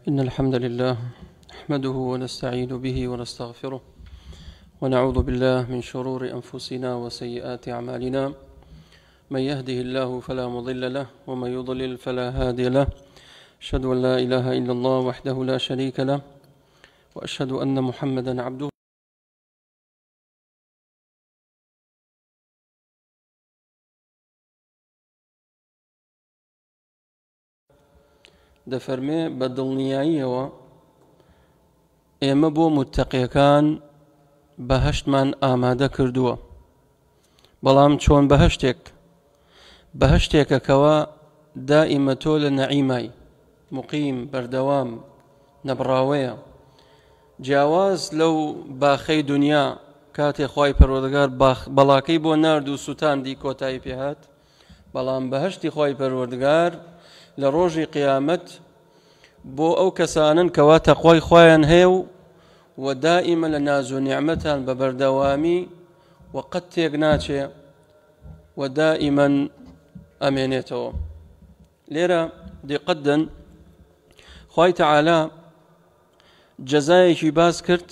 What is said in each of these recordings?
إن الحمد لله نحمده ونستعين به ونستغفره ونعوذ بالله من شرور أنفسنا وسيئات أعمالنا. من يهده الله فلا مضل له ومن يضلل فلا هادي له. أشهد أن لا إله إلا الله وحده لا شريك له وأشهد أن محمدا عبده دەفەرمێ بە دڵنیاییەوە ئێمە بۆ متەقیەکان بەهەشتمان ئامادە کردووە. بەڵام چۆن بەهەشتێکە کەوا دائیمە تۆ لە نەعیمای مقیم بەردەوام نەبڕاوەیە، جیاواز لەو باخەی دنیا کاتێ خوای پەروەردگار بەڵاکەی بۆ نارد و سوتاندی کۆتایی پێهات. بەڵام بەهەشتی خوای پەروەردگار لە ڕۆژی قیامەت بۆ ئەو کەسانن کەوا تەقوای خوایان هەیە و دائیمە لە ناز و نیعمەتان بە بەردەوامی و قەت تێک ناچێ و دائیمەن ئەمێنێتەوە. لێرە دیقەتدەن خوای تەعالا جەزایەکی باس کرد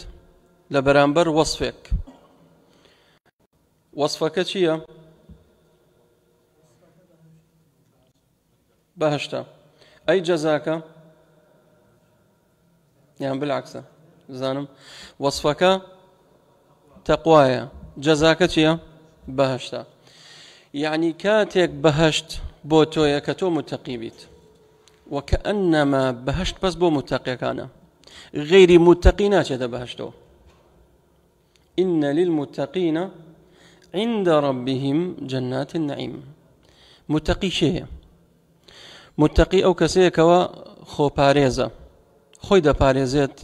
لە بەرامبەر وەصفێک. وەصفەکە چییە؟ بەهەشتە. ئەی جەزاکە یان بالعکسە زانم وەصفەکە تەقوایە، جەزاکە چییە؟ بەهەشتە. یعنی کاتێک بەهەشت بۆ تۆیە کە تۆ متەقی بیت وەکەئەنەما بەهەشت بەس بۆ متەقیەکانە، غەیری متەقی ناچێتە بەهەشتەوە. ئین للمتەقینە عند ربهم جنات النعیم. متەقی شەیە؟ متەقی ئەو کەسەیە کەوا خۆپارێزە، خۆی دەپارێزێت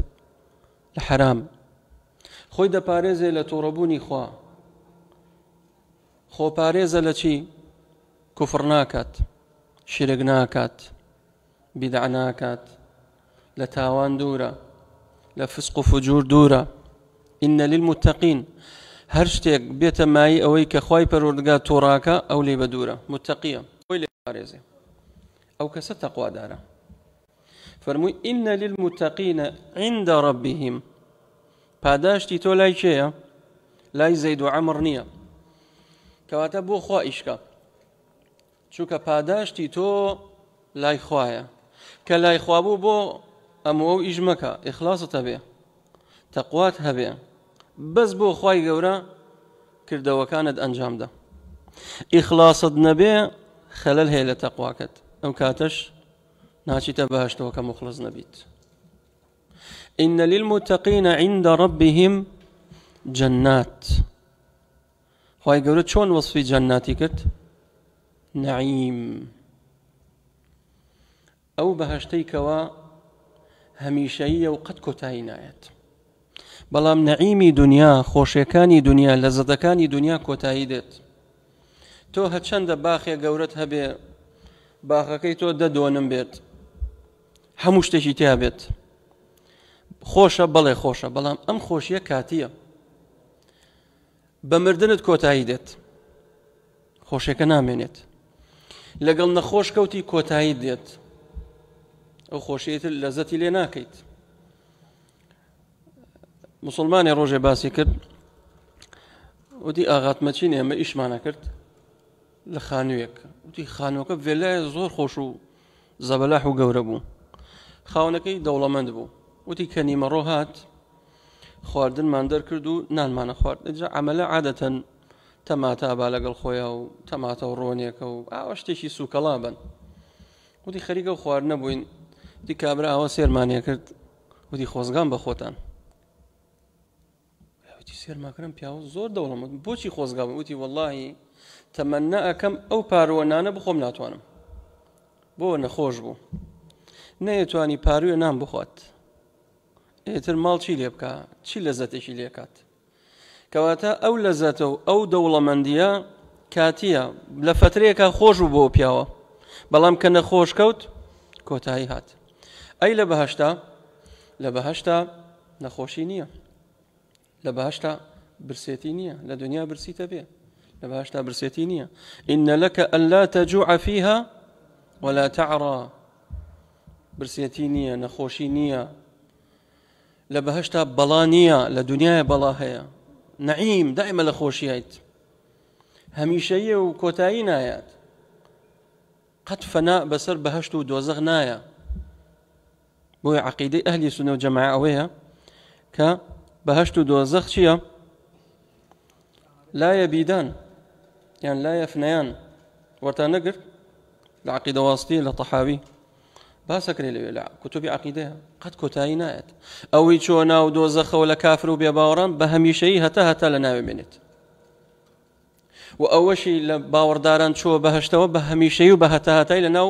لە حەرام، خۆی دەپارێزێت لە تووڕەبوونی خوا، خۆپارێزە لە چی؟ کوفر ناکات، شرک ناکات، بیدع ناکات، لە تاوان دوورە، لە فسق و فجور دوورە. ئین للمتەقین هەر شتێک بێتە مایی ئەوەی کە خوای پەروەردگار تۆڕاکە ئەو لێ بە دوورە، متەقیە، خۆی لێ پارێزێ، ئەو کەسە تەقوادارە. فەرمووی ئین للمتەقینە عند ربهم. پاداشتی تۆ لای کێیە؟ لای زەید و عەمڕ نییە، کەواتە بۆ خوا ئیشکە، چونکە پاداشتی تۆ لای خوایە. کە لای خوا بوو بۆ ئەمەوە ئیش مەکە، ئیخلاست هەبێ، تەقوات هەبێ، بەس بۆ خوای گەورە کردەوەکانت ئەنجامدە. ئیخلاست نەبێ خەلەل هەیە لە تەقواکەت، ئەو کاتەش ناچیتە بەهەشتەوە کە مخلص نەبیت. ئین للمتەقینە عند ربهم جەنات. خوای گەورە چۆن وەصفی جەناتی کرد؟ نەعیم، ئەو بەهەشتەی کەوا هەمیشەییە و قەت کۆتایی نایەت. بەڵام نەعیمی دنیا، خۆشیەکانی دنیا، لەزەتەکانی دنیا کۆتایی دێت. تۆ هەرچەندە باخێ گەورەت هەبێ، باخەکەی تۆ دەدۆنم بێت، هەموو شتێکی تیا بێت، خۆشە، بەڵێ خۆشە، بەڵام ئەم خۆشیە کاتیە، بە مردنت کۆتایی دێت، خۆشیەکە نامێنێت. لەگەڵ نەخۆش کەوتی کۆتایی دێت، ئەو خۆشیەت لەزەتی لێ ناکەیت. مسلمانی ڕۆژێ باسی کرد، وتی ئاغاتمەچین ئێمە ئیشمانە کرد لە خانوویەک، وتی خانووەکە ڤێلایە زۆر خۆش و زەبەلاح و گەورە بوو، خاونەکەی دەوڵەمەند بوو. وتی کە نیمەڕۆ هات خواردنمان دەرکرد و نانمانە خوارد. ئەجا عەمەلە عادەتەن تەماتە با لەگەڵ خۆیە و تەماتە و ڕۆنێکە و ئاوا شتێکی سوکەڵا بن. وتی خەریکە و خواردنە بووین. وتی کابرا ئاوا سێرمانیە کرد، وتی خۆزگان بە خۆتان. وتی سێرماکردم پیاوە زۆر دەوڵەمەند، بۆچی خۆزگا بوو؟ وتی وەڵڵاهی تەمەنا ئەکەم ئەو پارۆوەنانە بخۆم ناتوانم، بۆ نەخۆش بوو، نەیەتوانی پارویە نان بخوات، ئێتر ماڵ چی لێ بکە، چی لەزەتێکی لێکات. کەواتە ئەو لەزەتە و ئەو دەوڵەمەندیە کاتیە، لە فترەیەکە خۆش بوو بۆ پیاوە، بەڵام کە نەخۆش کەوت کۆتایی هات. ئەی لە بەهەشتا نەخۆشی نییە، لە بەهەشتا برسێتی نییە، لە دنیا برسیتە بێ، لە بەهەشتا برسێتی نییە. ئین لەکە ئەللا تەجوع فیها ولا تعڕا. برسێتی نییە، نەخۆشی نییە، لە بەهەشتا بەڵا نییە، لە دنیای بەڵا هەیە، نەعیم دائیمە لە خۆشییت، هەمیشەیە و کۆتایی نایات، قەت فەنا بەسەر بەهەشت و دۆزەخ نایە. بۆی عەقیدەی ئەهلی سونە و جەماعە ئەوەیە کە بەهەشت و دۆزەخ چییە؟ لا يبيدان، يعني لا يفنيان. وەرتا نەگرت لە عەقیدە واسطیە لە طەحاوی باسەکرێ لەوێ لە کتوبی عەقیدەیە، قەت کۆتایی نایەت. ئەوەی چۆ ناو دۆزەخەوە لە کافر و بێباوەڕان بە هەمیشەیی هەتا لە ناوێ بێنێت، و ئەوەشی لە باوەڕداران چۆ بەهەشتەوە بە هەمیشەیی و بە هەتای لە ناو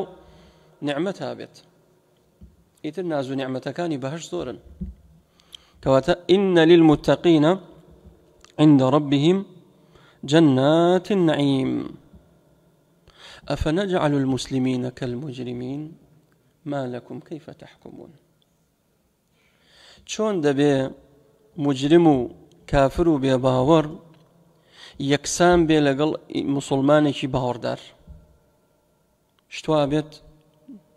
نعمەتا بێت. ئیتر ناز و نعمەتەکانی بەهەشت زۆرن. کەواتە ئین للمتقین عند ربهم جنات النعيم أفنجعل المسلمين كالمجرمين ما لكم كيف تحكمون. چۆن دەبێ مجرم و کافر و بێباوەڕ یەکسان بێ لەگەڵ مسلمانێکی باوەڕدار؟ شتوا بێت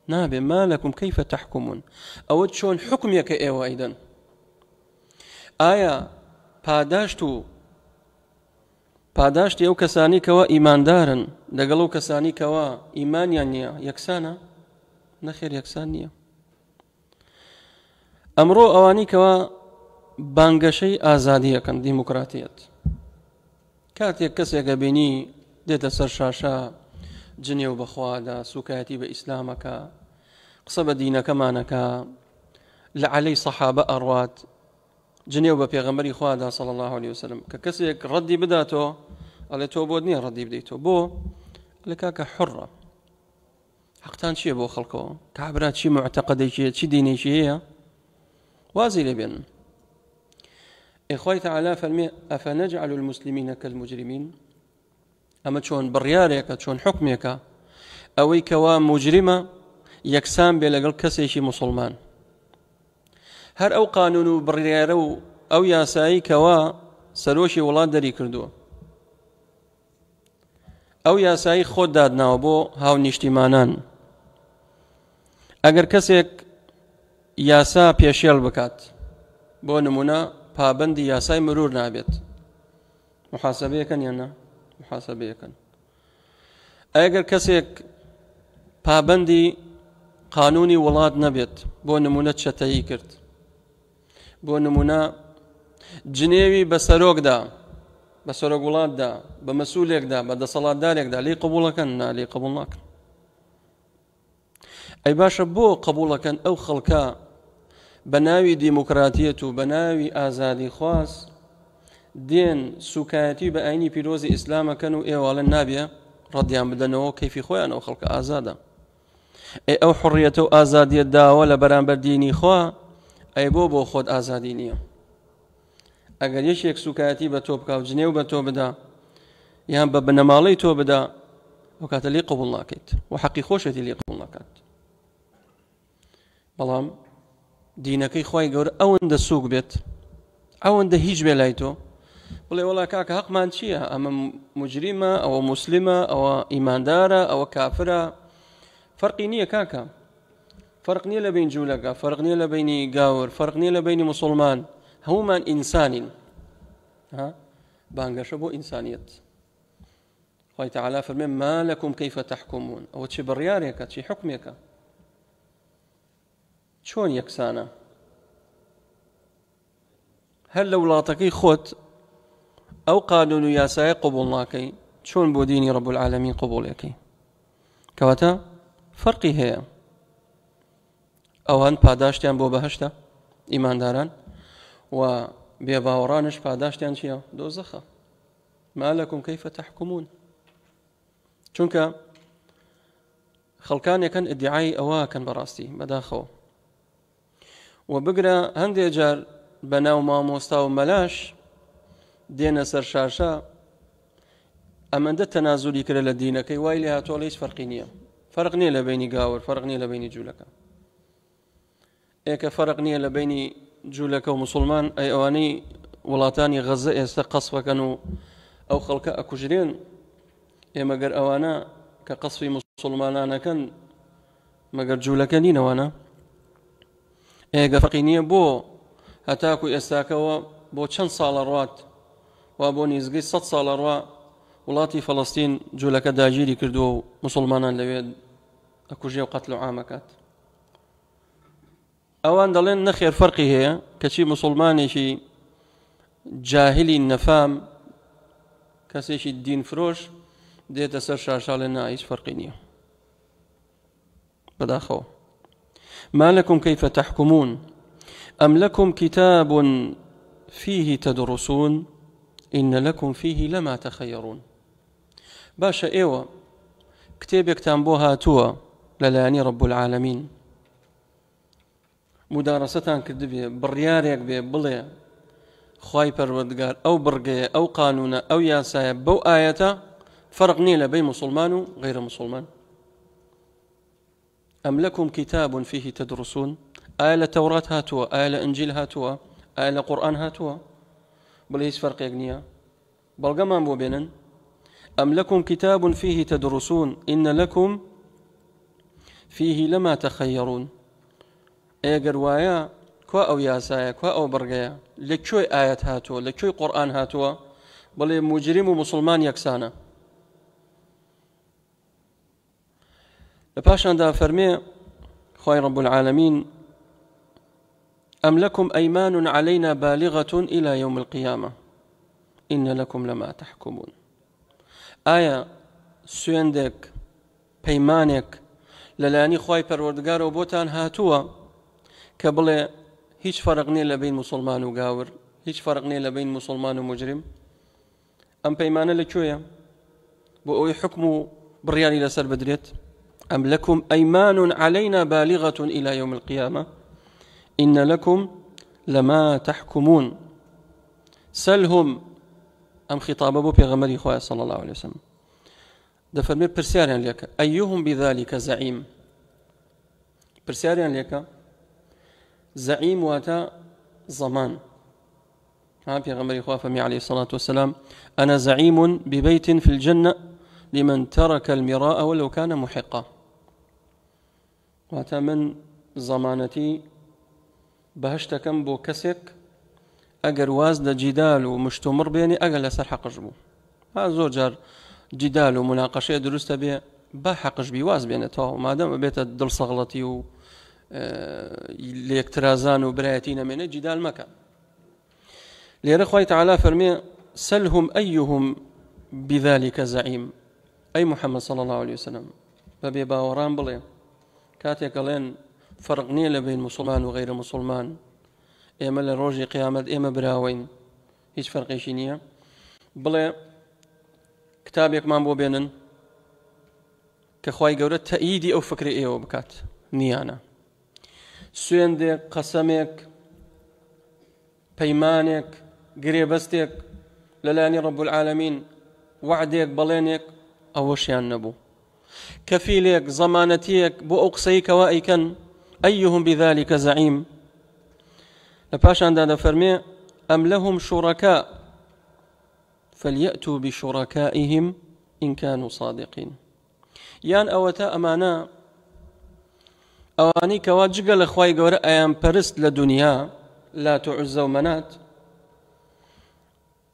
نابێ. ما لكم كيف تحكمون، ئەوە چۆن حکمێکە ئێوە ئەیدەن؟ ئایا پاداشتی ئەو کەسانی کەوا ئیماندارن لەگەڵ ئەو کەسانی کەوا ئیمانیان نییە یەکسانە؟ نەخێر یەکسان نییە. ئەمڕۆ ئەوانی کەوا بانگەشەی ئازادیەکەن، دیموکراتیەت، کاتێک کەسێکە بینی دێتە سەر شاشە جنێ و بەخوادا سوکایەتی بە ئیسلامەکە، قسە بە دینەکەمانەکە، لە عەلەی سەحابە ئەڕوات، جنێ و بە پێغەمبەری خوادا صلی الله عليه وسلم، کە کەسێک ڕەدی بداتەوە ئەڵێ تۆ بۆت نییە ڕەدی بدەیتەوە. بۆ لە کاکە حڕە، حەقتان چییە بۆ خەڵکەوە؟ کابرا چی معتەقەدێکیە، چی دینێکی هەیە، وازی لێ بێنن. ئێخوای تەعالا فەرمێ ئەفەنەجعل المسلمین کالمجرمین. ئەمە چۆن بڕیارێکە، چۆن حکمێکە ئەوەی کەوا مجرمە یەکسان بێ لەگەڵ کەسێکی مسلمان. هەر ئەو قانون و بڕیارە و ئەو یاسایی کەوا سەرۆشی وڵات دەری کردووە، ئەو یاسایی خۆت دادناوە بۆ هاو نیشتیمانان، ئەگەر کەسێک یاسا پێشێل بکات، بۆ نمونە پابەندی یاسای مرور نابێت، محاسبەیەکەن یان نا؟ محاسبەیەکەن. ئەگەر کەسێک پابەندی قانونی وڵات نەبێت، بۆ نمونە چەتەیی کرد، بۆ نمونە جنێوی بە سەرۆکدا، بە سەرۆک وڵاتدا، بە مەسئولێکدا، بە دەسەڵاتدارێکدا، لێی قبوڵەکەن؟ نا، لێی قبوڵ ناکەن. ئەی باشە بۆ قبوڵەکەن ئەو خەڵکە بە ناوی دیموکراتیەت و بە ناوی ئازادی خواست دێن سوکایەتی بە ئاینی پیرۆزی ئیسلامەکەن و ئێوەڵێن نابێ ڕەدیان بدەنەوە کەیفی خۆیان ئەو خەڵکە ئازادە. ئەو حڕیەتە و ئازادیەت داوە لە بەرامبەر دینی خوا، ئەی بۆ خۆت ئازادی نییە؟ ئەگەر یەکێک سوکایەتی بە تۆ بکا و جنێو بە تۆ بدا یان بە بنەماڵەی تۆ بدا، ئەو کاتە لێی قبوڵ ناکەیت و حەقی خۆشێتی لێی قبوڵ ناکات. بەڵام دینەکەی خوای گەورە ئەوەندە سووک بێت، ئەوەندە هیچ بێ لای تۆ، بڵێ وەڵا کاکە حەقمان چییە؟ ئەمە مجریمە، ئەوە موسلیمە، ئەوە ئیماندارە، ئەوە کافرە. فەرقی نییە کاکە، فەرق نییە لە بین جوولەکە، فەرق نییە لە بینی گاور، فەرق نییە لە بینی موسڵمان، هەمومان ئینسانین. بانگەشە بۆ ئینسانیەت. خوای تەعالا فەرمێ ما لەکم کەیفە تەحکومون، ئەوە چی بڕیارێکە، چی حکمێکە، چۆن یەکسانە؟ هەر لە وڵاتەکەی خۆت ئەو قانون و یاسایە قبوڵ ناکەی، چۆن بۆ دینی ڕەب العالەمین قبوڵەکەی؟ کەواتە فەرقی هەیە. ئەوان پاداشتیان بۆ بەهەشتە ئیمانداران، و بێباوەڕانش پاداشتیان چییە؟ دۆزەخە. ما لەکم کەیفە تەحکومون. چونکە خەڵکانێکن ئیدعای ئەوەکەن بەڕاستی بەداخەوە، و بگرە هەندێک جار بە ناو مامۆستا و مەلاش دێنە سەر شاشە، ئەمەندە تەنازولی کرە لە دینەکەی، وای لێ هاتووە هیچ فەرقی نییە. فەرق نییە لە بینی گاور، فەرق نییە لە بینی جوولەکە. ئێکە فەرق نییە لە بینی جوولەکە و مسلمان. ئەی ئەوانەی وڵاتانی غەزە ئێستا قەسفەکەن و ئەو خەڵکە ئەکوژرێن، ئێمە گەر ئەوانە کە قەسفی مسلمانانەکەن مەگەر جوولەکە نینەوانە؟ ئێگە فەرقی نییە بۆ هەتاکو ئێستاکەوە بۆ چەند ساڵە ڕوات وا بۆ نزگەی 100 ساڵە ڕوا وڵاتی فەڵەستین جوولەکە داگیری کردووە و مسلمانان لەوێ ئەکوژێ و قەتل و عامەکات. ئەوان دەڵێن نەخێر فەرقی هەیە کەچی مسلمانێکی جاهلی نەفام کەسێکی دین فرۆش دێتە سەر شاشاڵێ نا هیچ فەرقی نییە بەداخەوە. ما لكم كيف تحكمون أم لكم كتاب فيه تدرسون إن لكم فيه لما تخيرون. باشا إيوة كتابك تنبوها توا للاني رب العالمين مدارستان كدبي برياريك بي بلي خواي پروردگار أو برقية أو قانون أو ياسايا بو آية فرق نيلة بين مسلمان وغير مسلمان. أم لكم كتاب فيه تدرسون آية التوراة هاتوا آية الإنجيل هاتوا آية القرآن هاتوا بليس فرق يقنيا بلغمان بو بينن. أم لكم كتاب فيه تدرسون إن لكم فيه لما تخيرون. اگر وایا كوا أو ياسايا كوا أو برقيا لكشوي آيات هاتوا لكشوي قرآن هاتوا بل مجرم ومسلمان يكسانا. لباشان دا فرمي خواي رب العالمين أم لكم أيمان علينا بالغة إلى يوم القيامة إن لكم لما تحكمون. آية سويندك بيمانك للاني خواي پروردگار و بوتان هاتوا كبل هيش فرق نيل بين مسلمان وقاور هيش فرق نيل بين مسلمان ومجرم. أم بيمان لكويا بأوي حكم برياني لسر بدريت أم لكم أيمان علينا بالغة إلى يوم القيامة إن لكم لما تحكمون. سلهم أم خطاب أبو بيغمري خواه صلى الله عليه وسلم دفرمي برسياريان لك أيهم بذلك زعيم. برسياريان لك زعيم واتا زمان. ها بيغمري خواه فمي عليه الصلاة والسلام أنا زعيم ببيت في الجنة لمن ترك المراء ولو كان محقا. واتا من زمانتي بهشتكم بو كسك أجر وازد جدال ومشتمر بيني أجر لسر حقش بو. ها زور جار جدال ومناقشة درست به بحقش بيواز بينه تو ما دام بيت الدل صغلتي و ليكترازان وبرايتين من جدال مكان. ليرخوي تعالى فرمي سلهم أيهم بذلك زعيم أي محمد صلى الله عليه وسلم فبي باوران بلي كاتيك لين فرقني لبين مسلمان وغير مسلمان إما لروجي قيامة إما براوين هيش فرقيش نية بلي كتابك ما بو بينن كخواي قورة تأييدي أو فكري إيو بكات نيانا سويندك قسمك بيمانك قريبستك للاني رب العالمين وعدك بلينك أوشيان نبو كفيلك ضمانتيك بو أقصيك وائكا أيهم بذلك زعيم. لباشان دا فرمي أم لهم شركاء فليأتوا بشركائهم إن كانوا صادقين. يان أوتا أمانا أواني كواجق لخواي قورا أيام برست لدنيا لا تعزو منات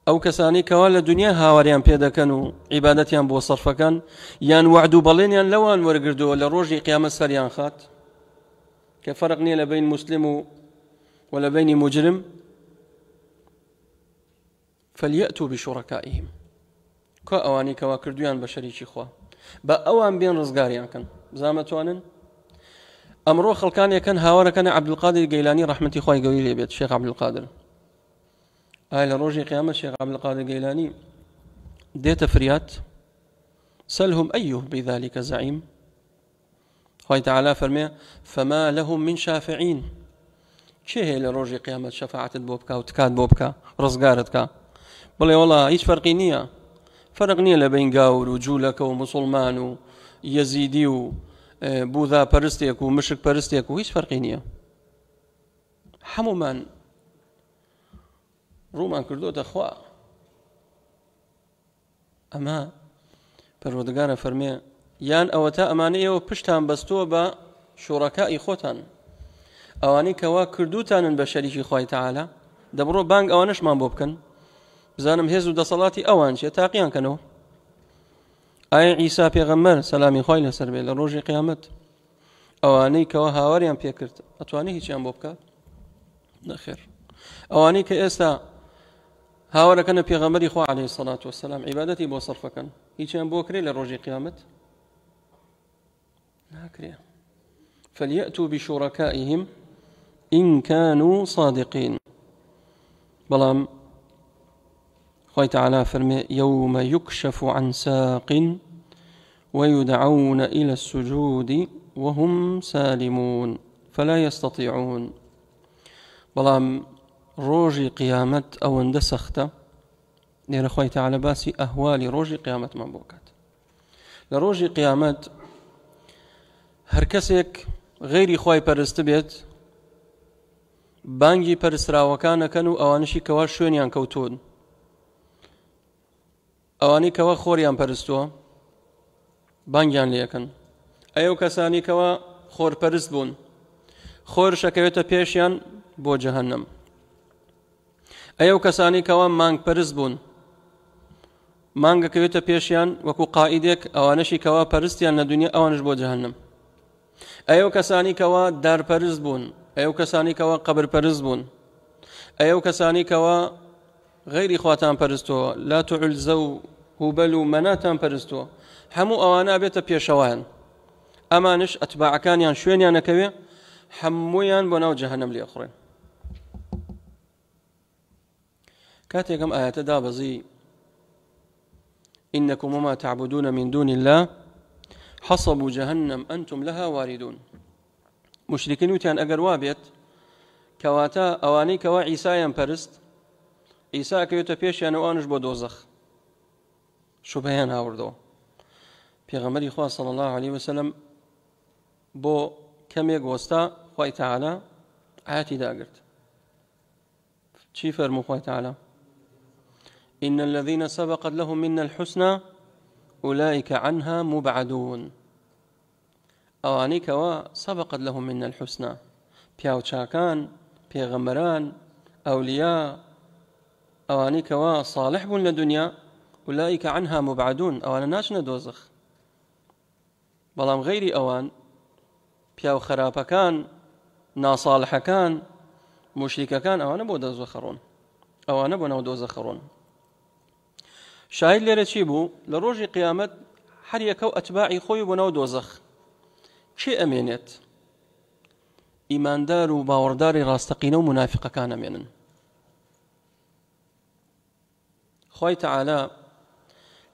أو كساني كوالا دنيا هاوريان بيدا كانوا عبادتيان بو صرفا كان يان وعدو بلينيان لوان ورقردو لروجي قيام السريان خات كفرقني لبين مسلم ولا بين مجرم فليأتوا بشركائهم كأواني كواكردويان بشريكي خوا بأوان بين رزقاريان كان زامتوانن أمرو خلقان يكن هاورا كان عبد القادر الجيلاني رحمتي خواي قوي لي بيت الشيخ عبد القادر آية روجي قيامة الشيخ عبد القادر الجيلاني ديت فريات سلهم أيه بذلك زعيم. خوي تعالى فرمي فما لهم من شافعين شيء لروجي قيامة شفاعة بوبكا وتكاد بوبكا رزقارتكا بلي والله هيش فرقي نية فرق نية لبين قاور وجولك ومسلمان ويزيدي وبوذا برستيك ومشرك برستيك وهيش فرقي نية حمو من رومان كردو دخوا أما پروردگار فرمي يان أوتا أمانية وبشتان بستوبة شركاء خوتان ئەوانەی کەوا کردوتانن بە شەریکی خوای تەعالا دەبڕۆ بانگ ئەوانشمان بۆ بکەن بزانم هێز و دەسەڵاتی ئەوان چیە تاقییان کەنەوە. ئایا عیسا پێغەمبەر سەلامی خوای لەسەر بێ لە ڕۆژی قیامەت ئەوانەی کەوا هاوەریان پێکرد ئەتوانێت هیچیان بۆ بکات؟ نەخێر. ئەوانەی کە ئێستا هاوەرەکەنە پێغەمبەری خوا عەلەیهی سەڵات وەسەلام عیبادەتی بۆ سەرفەکەن هیچیان بۆ کرێ لە ڕۆژی قیامەت؟ ناکرێ. فليأتوا بشركائهم إن كانوا صادقين. بلام خوي تعالى فرمي يوم يكشف عن ساق ويدعون إلى السجود وهم سالمون فلا يستطيعون. بلام روجي قيامة أو اندسخت لأن خوي تعالى باسي أهوالي روجي قيامة من بوكات لروجي قيامة هركسك غيري خوي پەرست بێت بانگی پەرستراوەکانەکەن و ئەوانشی کەوا شوێنیان کەوتون ئەوانەی کەوا خۆریان پەرستووە بانگیان لێەکەن ئەو کەسانی کەوا خۆرپەرست بوون خۆرشەکەوێتە پێشیان بۆ جەهەنەم ئەو کەسانی کەوا مانگ پەرست بوون مانگەکەوێتە پێشیان وەکو قائیدێک ئەوانەشی کەوا پەرستیان لە دنیا ئەوانش بۆ جەهەنەم ئەو کەسانی کەوا دارپەرست بوون ئەو کەسانی کەوا قەبرپەرست بوون ئەو کەسانی کەوا غەیری خواتان پەرستووە لا تعلزە و هوبەل و مەناتان پەرستووە هەموو ئەوانە بێتە پێشەوایان ئەمانش ئەتباعەکانیان شوێنیان نەکەوێ هەموویان بۆ ناو جەهەنەم لێخڕێن. کاتێکم ئاەتە دابەزی إنكم وما تعبدون من دون الله حصب جهنم أنتم لها واردون. مشركين وتيان أجر وابيت كواتا أواني كوا عيسى ينبرست عيسى كيوتا بيش يعني وانش بودوزخ شبهان هاوردو پیغمبر خدا صلى الله عليه وسلم بو كم يقوستا خوي تعالى آتي داقرت چی فرمو خوي تعالى إن الذين سبقت لهم منا الحسنى أولئك عنها مبعدون. أواني كوا سبقت لهم منا الحسنى بياوچاكان بيغمران أولياء أواني كوا صالح بون لدنيا أولئك عنها مبعدون. أوانا ناشنا دوزخ بلام غيري أوان بياو خرابكان ناصالحكان مشرككان أوانا بو دوزخرون أوانا بو ناو دوزخرون. شاهد لێرە چی بوو لە ڕۆژی قیامەت هەر یەکە و ئەتباعی خۆی بۆ ناو دۆزەخ چێ ئەمێنێت؟ ئیماندار و باوەڕداری ڕاستەقینە و منافقەکان ئەمێنن. خوای تەعالا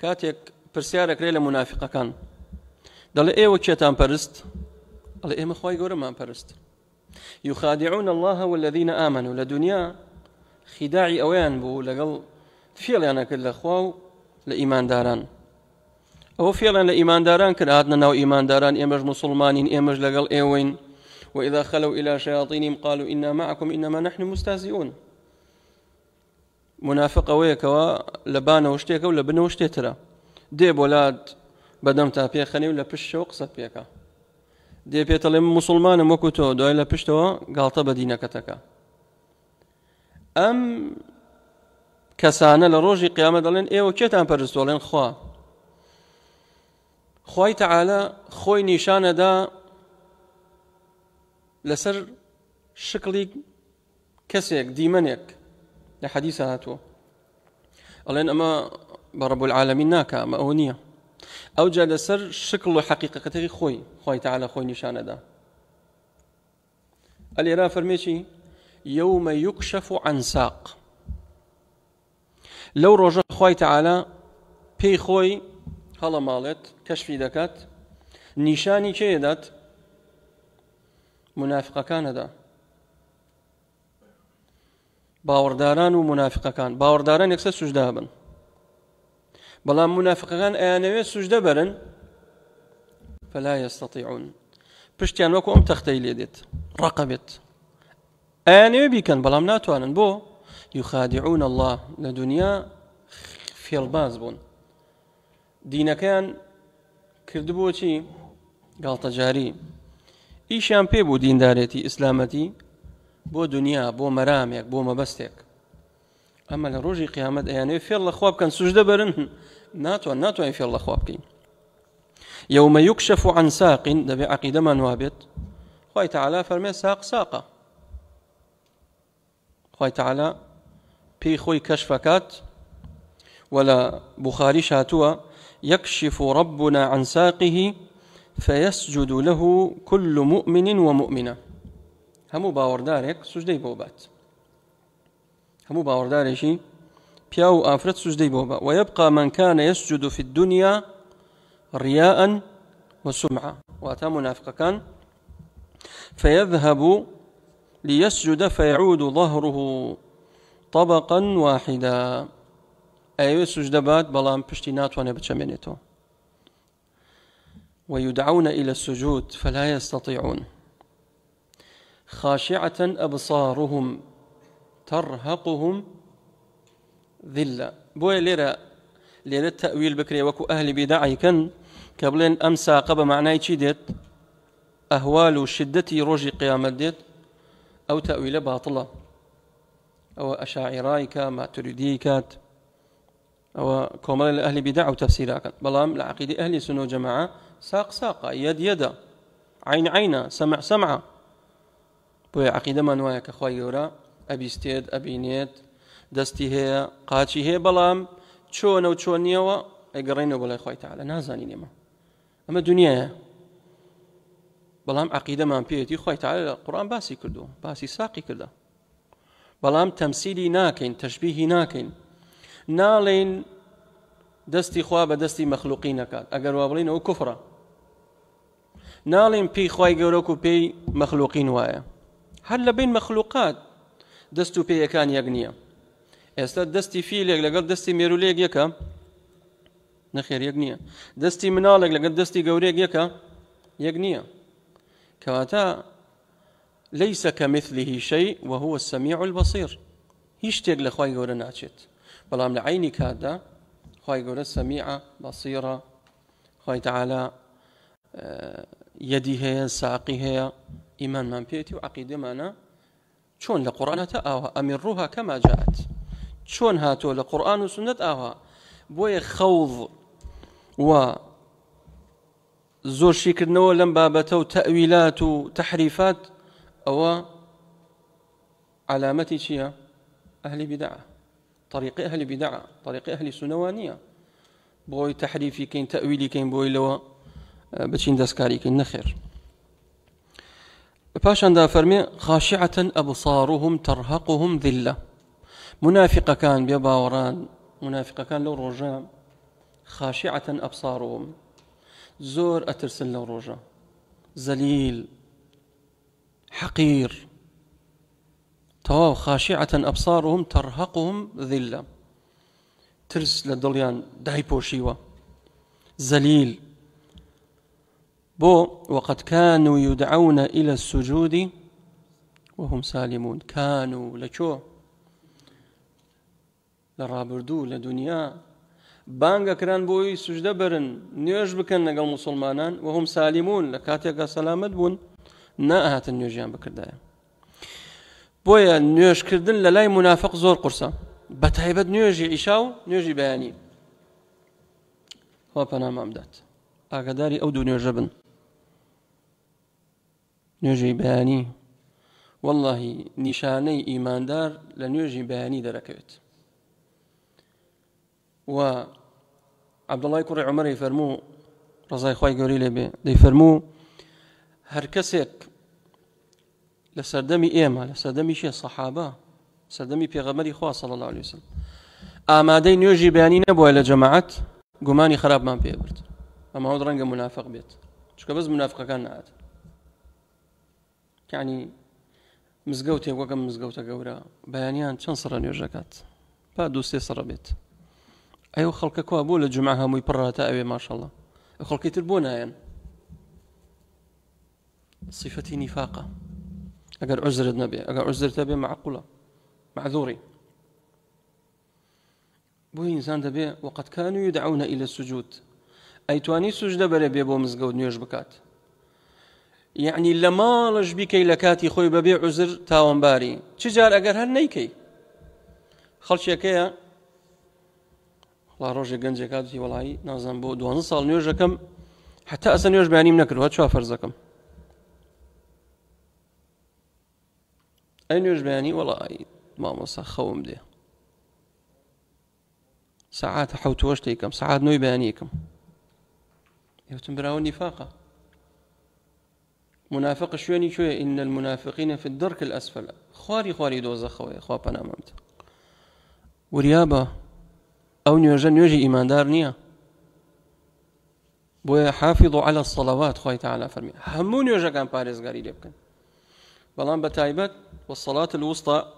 کاتێک پرسیارەکرێ لە منافقەکان دەڵێ ئێوە کێتان پەرست؟ دەڵێ ئێمە خوای گەورەمان پەرست. يخادعون الله والذين آمنوا لە دنیا خیداعی ئەویان بوو لەگەڵ فێڵیانە کرد لە خوا و لە ئیمانداران ئەوە فێڵیان لە ئیمانداران کرد هاتنە ناو ئیمانداران ئێمەش موسڵمانین ئێمەش لەگەڵ ئێوەین وإذا خلوا إلى شياطينهم قالوا إنا معكم إنما نحن مستهزئون. منافق ئەوەیەکەوە لە بانەوە شتێکە و لە بنەوە شتێترە دێ بۆلات بەدەم تا پێخەنی و لە پشتەوە قسەت پێکە دێ پێتەڵێ موسڵمانم وەکو تۆ دوای لە پشتەوە گاڵتە بە دینەکەتەکە. ئەم کەسانە لە ڕۆژی قیامەت دەڵێن ئێوە کێتان پەرستووە؟ دەڵێن خوا. خوای تەعالا خۆی نیشانەدا لەسەر شکلی کەسێک دیمەنێک لە حەدیثە هاتووە ئەڵێن ئەمە بە ڕەب العالەمین ناکە ئەمە ئەوە نییە ئەوجا لەسەر شکل و حەقیقەتەکەی خۆی خوای تەعالا خۆی نیشانەدا. ئەلێرا فەرمێکی یەومە یوکشەف عەن ساق لەو ڕۆژە خوای تەعالا پێی خۆی هەڵە ماڵێت کەشفی دەکات نیشانی کێدات؟ منافقەکانەدا. باوەڕداران و منافقەکان باوەڕداران یەکسەر سوژدا بن بەڵام منافقەکان ئەیانەوێت سوژدە بەرن فلا يستطيعون پشتیان وەکو ئەم تەختەی لێ دێت ڕەقە بێت ئەیانەوێ بیکەن بەڵام ناتوانن. بۆ يخادعون الله لە دنیا فێڵباز بوون دینەکەیان کردبووە چی؟ گاڵتەجاری ئیشیان پێ بوو دیندارێتی ئیسلامەتی بۆ دنیا بۆ مەرامێک بۆ مەبەستێک ئەمە لە ڕۆژی قیامەت ئەیانەوێ فێڵ لە خوا بکەن سوژدە بەرن ناتوانین فێڵ لە خوا بکەین يوم يكشف عن ساق دەبێ عەقیدەمان وابێت خوای تەعالا فەرمێ ساق ساقە خوای تەعالا پێی خۆی کەشفەکات ولا بخاري شاتوا يكشف ربنا عن ساقه فيسجد له كل مؤمن ومؤمنة همو باوردارك سجدي بوبات همو باوردارشي بياو آفرت سجدي بوبا ويبقى من كان يسجد في الدنيا رياء وسمعة واتا منافق كان فيذهب ليسجد فيعود ظهره طبقا واحدا أيوة سجدبات بلام بشتينات وانا بتشمينيتو ويدعون إلى السجود فلا يستطيعون خاشعة أبصارهم ترهقهم ذلة بوي ليرة التأويل بكري وكو أهل بدعي كان قبلين أمسا قبا معناي چي ديت أهوال شدتي روجي قيامة ديت أو تأويل باطلة أو أشاعرايك ما تريديكات أو كومال أهل بدع وتفسيرات بلام العقيدة أهل سنة جماعة ساق ساقة يد يدا عين عينا سمع سمعة بوي عقيدة ما نوايا كخواي يورا أبي استيد أبي نيت دستي هي قاتشي هي بلام چۆنە و چۆن نییەوە ئەگەڕێنەوە بەڵای خوای تەعالا نازانین ئێمە ئەمە دنیایە بەڵام عەقیدەمان پێیەتی خوای تەعالا لە قورئان باسی کردو باسی ساقی کردە بەڵام تەمسیلی ناکەین تەشبیهی ناکەین ناڵێن دەستی خوا بە دەستی مەخلوقی نەکات ئەگەر وا بڵین ئەوە کوفرە ناڵێن پێی خوای گەورە و پێی مەخلوقین وایە هەر لە بین مەخلوقات دەست و پێیەکان یەک نییە ئێستا دەستی فیلێک لەگەڵ دەستی مێرولێک یەکە نەخێر یەک نییە دەستی مناڵێک لەگەڵ دەستی گەورەیەک یەکە یەک نییە کەواتە ليس كمثله شيء وهو السميع البصير هیچ شتێک لە خوای گەورە ناچێت بەڵام لە عینی کاتدا خوای گەورە سەمیعە بەصیرە خوای تەعالا یەدی هەیە ساقی هەیە ئیمانمان پێێتی و عەقیدەمانە چۆن لە قورئان هاتە ئاوا ئەمیڕوها کەما جاءت چۆن هاتۆ لە قورئان و سنت ئاوا بۆیە خەوض و زۆر شیکردنەوە لەم بابەتە و تەئویلات و تەحریفات ئەوە علامەتی چییە؟ ئەهلی بدعە طریقی ئەهلی بدعە طریقی ئەهلی سونەوە نییە بۆی تەحریفی کەین تەئویلی کەین بۆی لەوە بچین دەستکاری کەین نەخێر پاشاندا فەرمێ خاشعة أبصارهم ترهقهم ذلة منافق كان بباوران منافق كان لو رجاء خاشعة أبصارهم زور أترسل لو رجاء ذليل حقير تواو خاشعة أبصارهم ترهقهم ذلة ترس للدليان دايبوشيوة ذليل بو وقد كانوا يدعون إلى السجود وهم سالمون كانوا لشو لرابردو لدنيا بانگا كران بوي سجدة برن نيوش بكن نقل مسلمانان وهم سالمون لكاتيقا سلامت بون ناهات النيوجيان بكردايا بويا نيوش كردن للاي منافق زور قرصة بتايبت نيوجي عشاو نيوجي بياني هو بنا مامدات ئاگاداری ئەو دوو نوێژە بن نوێژی بەیانی وەڵڵاهی نیشانەی ئیماندار لە نوێژی بەیانی دەرەکەوێت و عەبدوڵڵای کوڕی عومەری فەرموو ڕەزای خوای گەورەی لێ بێ دەیفەرموو هەر کەسێک لە سەردەمی ئێمە لە سەردەمی شێ سەحابە سەردەمی پێغەمبەری خوا صلی الله علیه وسلم ئامادەی نوێژی بەیانی نەبووە لە جەماعەت گومانی خراپمان پێ برد ئەمە هەوڵ ڕەنگە منافق بێت چونکە بەس منافقەکان نەهات یعنی مزگەوتێک وەکەم مزگەوتە گەورە بەیانیان چەند سەرە نوێژەکات با دوو سێ سەرە بێت ئەو خەڵکە کوا بۆ لە جومعە هەمووی پڕاتە ئەوێ ماشەڵڵا ئەو خەڵکی تر بۆ نایەن صفەتی نیفاقە ئەگەر عوزرت نەبێ ئەگەر عوزرت هەبێ معقولە معذوری بۆ ئینسان دەبێ وقد كانوا يدعون إلى السجود ئەیتوانی سوژدە بەرێ بێ بۆ مزگەوت نوێژ بکات يعني لە ماڵش بیکەی لە کاتی خۆی بەبێ عوزر تاوانباری چ جار ئەگەر هەر نەیکەی خەڵکێکەیە وڵا ڕۆژێک گەنجێک کاتی وەڵایی نازانم بۆ 12 ساڵ نوێژەکەم حتا ئەسە نوێژ بەیانیم نەکردووە چوار فەرزەکەم ئەی نوێژ بەیانی وەڵایی مامۆستا خەوم دێ ساعات حوت شتێکم ساعات 9 بەیانیەکەم يوتم براو النفاق منافق شويني شوية إن المنافقين في الدرك الأسفل خواري دوزة خوي خوا بناممت وريابة أو نيوجي إيمان دار نية بويا حافظوا على الصلوات خوي تعالى فرمي همون نيوجا كان باريس غاري ليبكن بلان بتايبت والصلاة الوسطى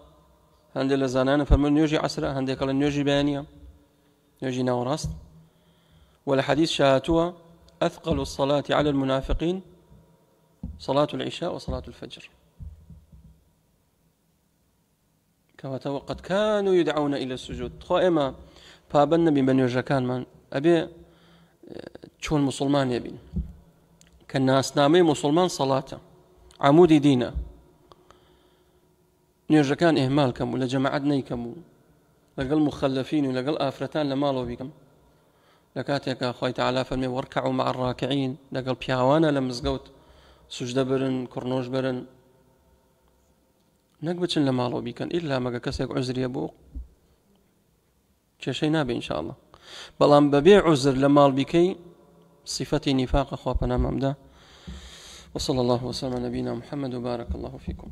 هندي لزانان فرمون نيوجي عسرة هندي قال نيوجي بانية نيوجي ناوراست والحديث شاهدتها أثقل الصلاة على المنافقين صلاة العشاء وصلاة الفجر كما وقد كانوا يدعون إلى السجود خائما بابن بمن يرجكان من أبي شون مسلمان يبين كالناس نامي مسلمان صلاة عمود دينا يرجكان إهمال كم ولا جماعتنا كم لقل مخلفين ولقل آفرتان لمالو بكم لكاتك أخوي تعالى فرمي واركعوا مع الراكعين لقل بياوانا لمزقوت سجدة برن كرنوش برن نقبتشن لمالو بيكن إلا ما كسيك عذر يبوق شي نابي إن شاء الله بلان ببيع عذر لمال بكي صفتي نفاق أخوة بنا ممدا وصلى الله وسلم على نبينا محمد وبارك الله فيكم